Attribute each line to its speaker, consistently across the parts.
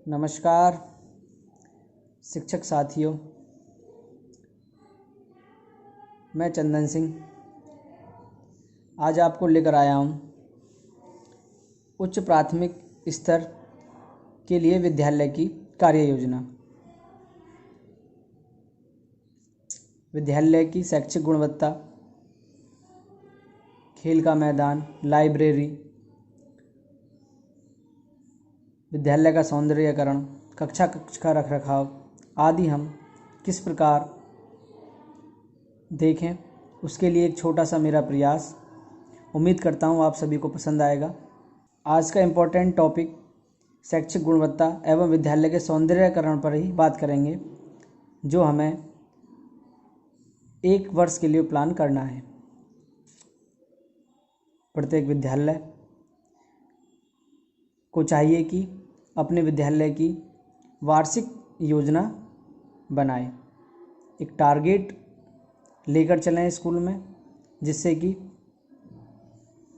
Speaker 1: नमस्कार शिक्षक साथियों, मैं चंदन सिंह आज आपको लेकर आया हूँ उच्च प्राथमिक स्तर के लिए विद्यालय की कार्य योजना। विद्यालय की शैक्षिक गुणवत्ता, खेल का मैदान, लाइब्रेरी, विद्यालय का सौंदर्यीकरण, कक्षा का रखरखाव आदि हम किस प्रकार देखें, उसके लिए एक छोटा सा मेरा प्रयास। उम्मीद करता हूँ आप सभी को पसंद आएगा। आज का इम्पोर्टेंट टॉपिक शैक्षिक गुणवत्ता एवं विद्यालय के सौंदर्यीकरण पर ही बात करेंगे, जो हमें 1 वर्ष के लिए प्लान करना है। प्रत्येक विद्यालय को चाहिए कि अपने विद्यालय की वार्षिक योजना बनाए, एक टारगेट लेकर चलें स्कूल में, जिससे कि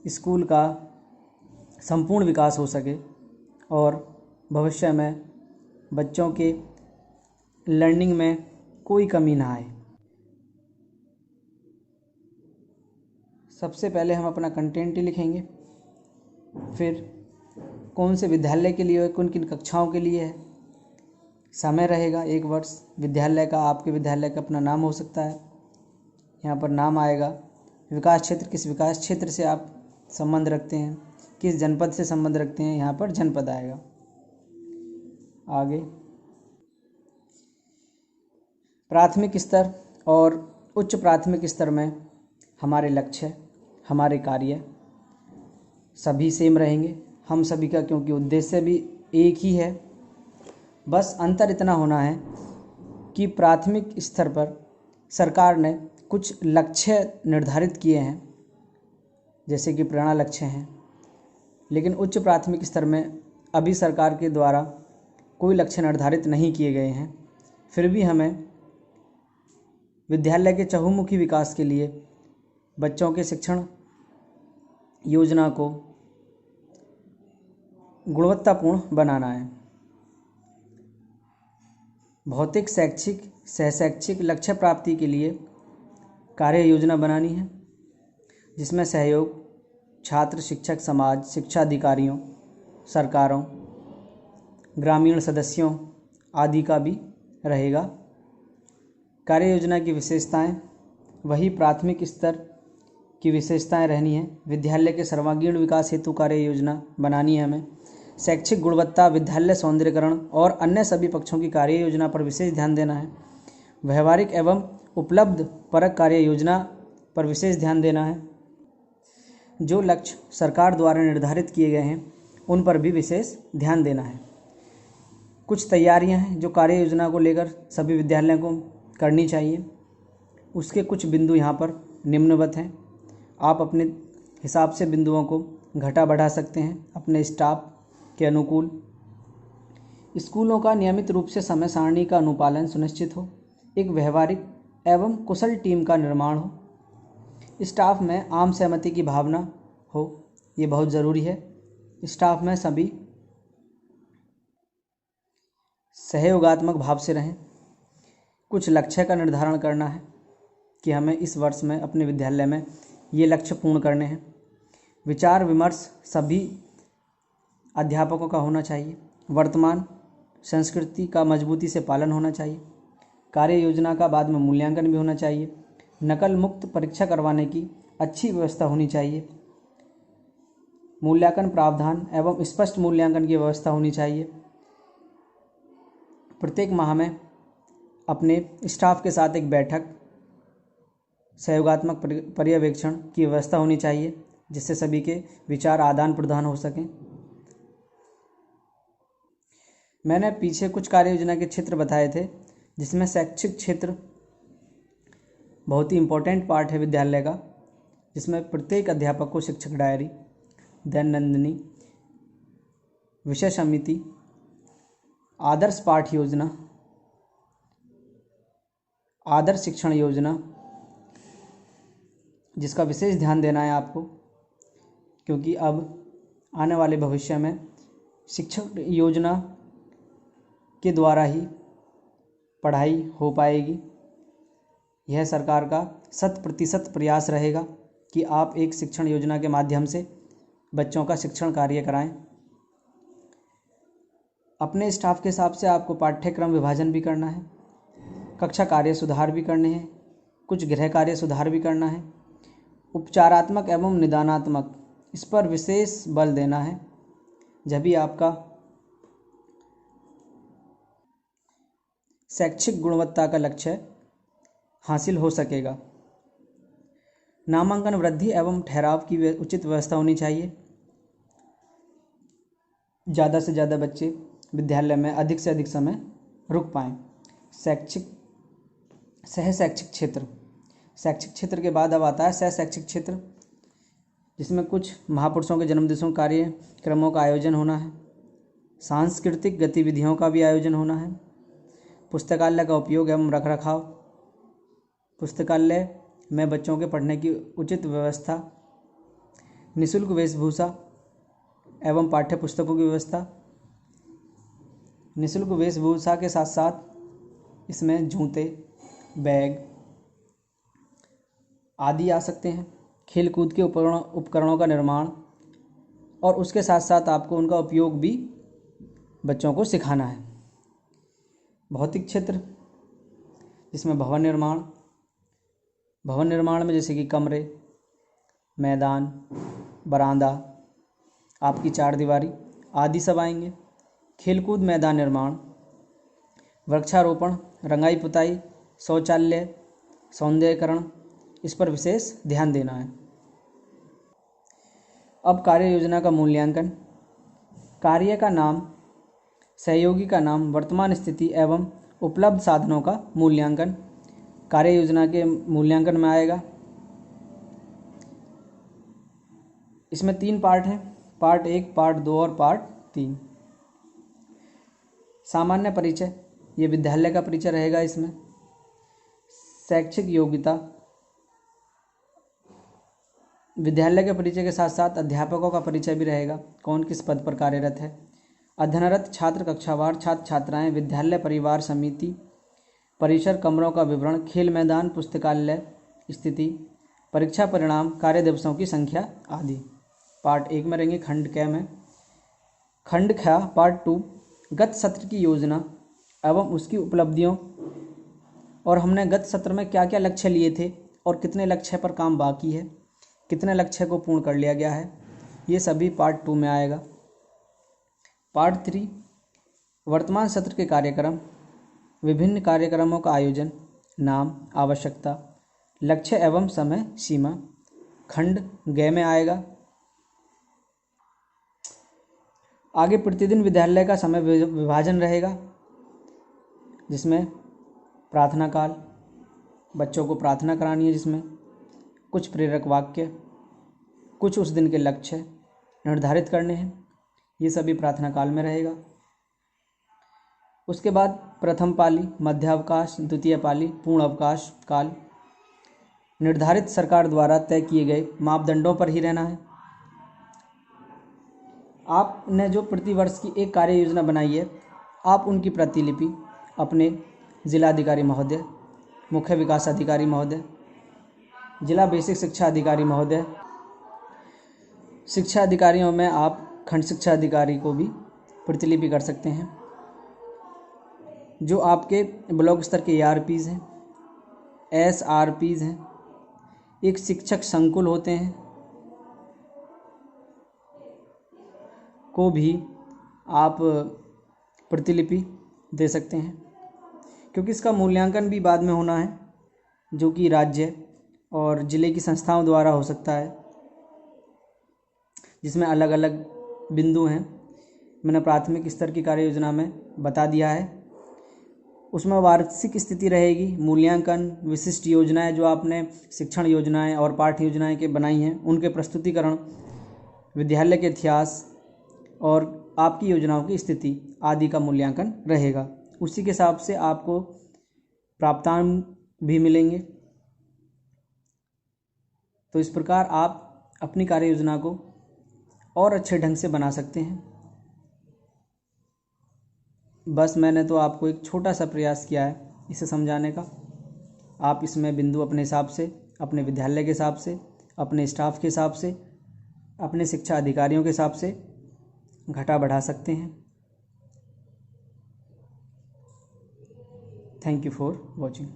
Speaker 1: स्कूल का संपूर्ण विकास हो सके और भविष्य में बच्चों के लर्निंग में कोई कमी ना आए। सबसे पहले हम अपना कंटेंट ही लिखेंगे, फिर कौन से विद्यालय के लिए, किन किन कक्षाओं के लिए है, समय रहेगा 1 वर्ष। विद्यालय का, आपके विद्यालय का अपना नाम हो सकता है, यहाँ पर नाम आएगा। विकास क्षेत्र, किस विकास क्षेत्र से आप संबंध रखते हैं, किस जनपद से संबंध रखते हैं, यहाँ पर जनपद आएगा। आगे प्राथमिक स्तर और उच्च प्राथमिक स्तर में हमारे लक्ष्य, हमारे कार्य सभी सेम रहेंगे, हम सभी का, क्योंकि उद्देश्य भी एक ही है। बस अंतर इतना होना है कि प्राथमिक स्तर पर सरकार ने कुछ लक्ष्य निर्धारित किए हैं, जैसे कि प्रेरणा लक्ष्य हैं, लेकिन उच्च प्राथमिक स्तर में अभी सरकार के द्वारा कोई लक्ष्य निर्धारित नहीं किए गए हैं। फिर भी हमें विद्यालय के चहुमुखी विकास के लिए बच्चों के शिक्षण योजना को गुणवत्तापूर्ण बनाना है। भौतिक, शैक्षिक, सहशैक्षिक लक्ष्य प्राप्ति के लिए कार्य योजना बनानी है, जिसमें सहयोग छात्र, शिक्षक, समाज, शिक्षा अधिकारियों, सरकारों, ग्रामीण सदस्यों आदि का भी रहेगा। कार्य योजना की विशेषताएं वही प्राथमिक स्तर की विशेषताएं रहनी है। विद्यालय के सर्वांगीण विकास हेतु कार्य योजना बनानी है हमें। शैक्षिक गुणवत्ता, विद्यालय सौंदर्यीकरण और अन्य सभी पक्षों की कार्य योजना पर विशेष ध्यान देना है। व्यवहारिक एवं उपलब्ध परक कार्य योजना पर विशेष ध्यान देना है। जो लक्ष्य सरकार द्वारा निर्धारित किए गए हैं, उन पर भी विशेष ध्यान देना है। कुछ तैयारियां हैं जो कार्य योजना को लेकर सभी विद्यालयों को करनी चाहिए। उसके कुछ बिंदु यहाँ पर निम्नवत हैं। आप अपने हिसाब से बिंदुओं को घटा बढ़ा सकते हैं अपने स्टाफ के अनुकूल। स्कूलों का नियमित रूप से समय सारणी का अनुपालन सुनिश्चित हो। एक व्यवहारिक एवं कुशल टीम का निर्माण हो। स्टाफ में आम सहमति की भावना हो, ये बहुत ज़रूरी है। स्टाफ में सभी सहयोगात्मक भाव से रहें। कुछ लक्ष्य का निर्धारण करना है कि हमें इस वर्ष में अपने विद्यालय में ये लक्ष्य पूर्ण करने हैं। विचार विमर्श सभी अध्यापकों का होना चाहिए। वर्तमान संस्कृति का मजबूती से पालन होना चाहिए। कार्य योजना का बाद में मूल्यांकन भी होना चाहिए। नकल मुक्त परीक्षा करवाने की अच्छी व्यवस्था होनी चाहिए। मूल्यांकन प्रावधान एवं स्पष्ट मूल्यांकन की व्यवस्था होनी चाहिए। प्रत्येक माह में अपने स्टाफ के साथ एक बैठक, सहयोगात्मक पर्यवेक्षण की व्यवस्था होनी चाहिए, जिससे सभी के विचार आदान प्रदान हो सकें। मैंने पीछे कुछ कार्य योजना के क्षेत्र बताए थे, जिसमें शैक्षिक क्षेत्र बहुत ही इम्पोर्टेंट पार्ट है विद्यालय का, जिसमें प्रत्येक अध्यापक को शिक्षक डायरी, दैनंदिनी, विषय समिति, आदर्श पाठ योजना, आदर्श शिक्षण योजना, जिसका विशेष ध्यान देना है आपको, क्योंकि अब आने वाले भविष्य में शिक्षक योजना के द्वारा ही पढ़ाई हो पाएगी। यह सरकार का 100% प्रयास रहेगा कि आप एक शिक्षण योजना के माध्यम से बच्चों का शिक्षण कार्य कराएं। अपने स्टाफ के हिसाब से आपको पाठ्यक्रम विभाजन भी करना है, कक्षा कार्य सुधार भी करने हैं, कुछ गृह कार्य सुधार भी करना है, उपचारात्मक एवं निदानात्मक इस पर विशेष बल देना है। जब भी आपका शैक्षिक गुणवत्ता का लक्ष्य हासिल हो सकेगा। नामांकन वृद्धि एवं ठहराव की उचित व्यवस्था होनी चाहिए। ज़्यादा से ज़्यादा बच्चे विद्यालय में अधिक से अधिक समय रुक पाएँ। सह शैक्षिक क्षेत्र, शैक्षिक क्षेत्र के बाद अब आता है सह शैक्षिक क्षेत्र, जिसमें कुछ महापुरुषों के जन्मदिवसों कार्यक्रमों का आयोजन होना है, सांस्कृतिक गतिविधियों का भी आयोजन होना है, पुस्तकालय का उपयोग एवं रखरखाव, पुस्तकालय में बच्चों के पढ़ने की उचित व्यवस्था, निःशुल्क वेशभूषा एवं पाठ्य पुस्तकों की व्यवस्था। निःशुल्क वेशभूषा के साथ साथ इसमें जूते, बैग आदि आ सकते हैं। खेल कूद के उपकरणों का निर्माण और उसके साथ साथ आपको उनका उपयोग भी बच्चों को सिखाना है। भौतिक क्षेत्र, जिसमें भवन निर्माण में जैसे कि कमरे, मैदान, बरामदा, आपकी चारदीवारी आदि सब आएंगे। खेलकूद मैदान निर्माण, वृक्षारोपण, रंगाई पुताई, शौचालय, सौंदर्यीकरण इस पर विशेष ध्यान देना है। अब कार्य योजना का मूल्यांकन। कार्य का नाम, सहयोगी का नाम, वर्तमान स्थिति एवं उपलब्ध साधनों का मूल्यांकन कार्य योजना के मूल्यांकन में आएगा। इसमें 3 पार्ट हैं, पार्ट 1, पार्ट 2 और पार्ट 3। सामान्य परिचय, ये विद्यालय का परिचय रहेगा। इसमें शैक्षिक योग्यता, विद्यालय के परिचय के साथ साथ अध्यापकों का परिचय भी रहेगा, कौन किस पद पर कार्यरत है। अध्ययनरत छात्र, कक्षावार छात्र छात्राएं, विद्यालय परिवार समिति, परिसर, कमरों का विवरण, खेल मैदान, पुस्तकालय स्थिति, परीक्षा परिणाम, कार्य दिवसों की संख्या आदि पार्ट 1 में रहेंगे। खंड क में, खंड ख पार्ट 2 गत सत्र की योजना एवं उसकी उपलब्धियों और हमने गत सत्र में क्या क्या लक्ष्य लिए थे और कितने लक्ष्य पर काम बाकी है, कितने लक्ष्य को पूर्ण कर लिया गया है, ये सभी पार्ट 2 में आएगा। पार्ट 3 वर्तमान सत्र के कार्यक्रम, विभिन्न कार्यक्रमों का आयोजन, नाम, आवश्यकता, लक्ष्य एवं समय सीमा खंड ग में आएगा। आगे प्रतिदिन विद्यालय का समय विभाजन रहेगा, जिसमें प्रार्थना काल, बच्चों को प्रार्थना करानी है, जिसमें कुछ प्रेरक वाक्य, कुछ उस दिन के लक्ष्य निर्धारित करने हैं, ये सभी प्रार्थना काल में रहेगा। उसके बाद प्रथम पाली, मध्य अवकाश, द्वितीय पाली, पूर्ण अवकाश काल निर्धारित सरकार द्वारा तय किए गए मापदंडों पर ही रहना है। आपने जो प्रतिवर्ष की एक कार्य योजना बनाई है, आप उनकी प्रतिलिपि अपने जिलाधिकारी महोदय, मुख्य विकास अधिकारी महोदय, जिला बेसिक शिक्षा अधिकारी महोदय, शिक्षा अधिकारियों में आप खंड शिक्षा अधिकारी को भी प्रतिलिपि कर सकते हैं। जो आपके ब्लॉक स्तर के ARPs हैं, SRPs हैं, एक शिक्षक संकुल होते हैं, को भी आप प्रतिलिपि दे सकते हैं, क्योंकि इसका मूल्यांकन भी बाद में होना है, जो कि राज्य और ज़िले की संस्थाओं द्वारा हो सकता है, जिसमें अलग अलग बिंदु हैं। मैंने प्राथमिक स्तर की कार्य योजना में बता दिया है। उसमें वार्षिक स्थिति रहेगी, मूल्यांकन, विशिष्ट योजनाएं जो आपने शिक्षण योजनाएं और पाठ्य योजनाएं के बनाई हैं, उनके प्रस्तुतिकरण, विद्यालय के इतिहास और आपकी योजनाओं की स्थिति आदि का मूल्यांकन रहेगा। उसी के हिसाब से आपको प्राप्तांक भी मिलेंगे। तो इस प्रकार आप अपनी कार्य योजना को और अच्छे ढंग से बना सकते हैं। बस मैंने तो आपको एक छोटा सा प्रयास किया है इसे समझाने का। आप इसमें बिंदु अपने हिसाब से, अपने विद्यालय के हिसाब से, अपने स्टाफ के हिसाब से, अपने शिक्षा अधिकारियों के हिसाब से घटा बढ़ा सकते हैं। Thank you for watching.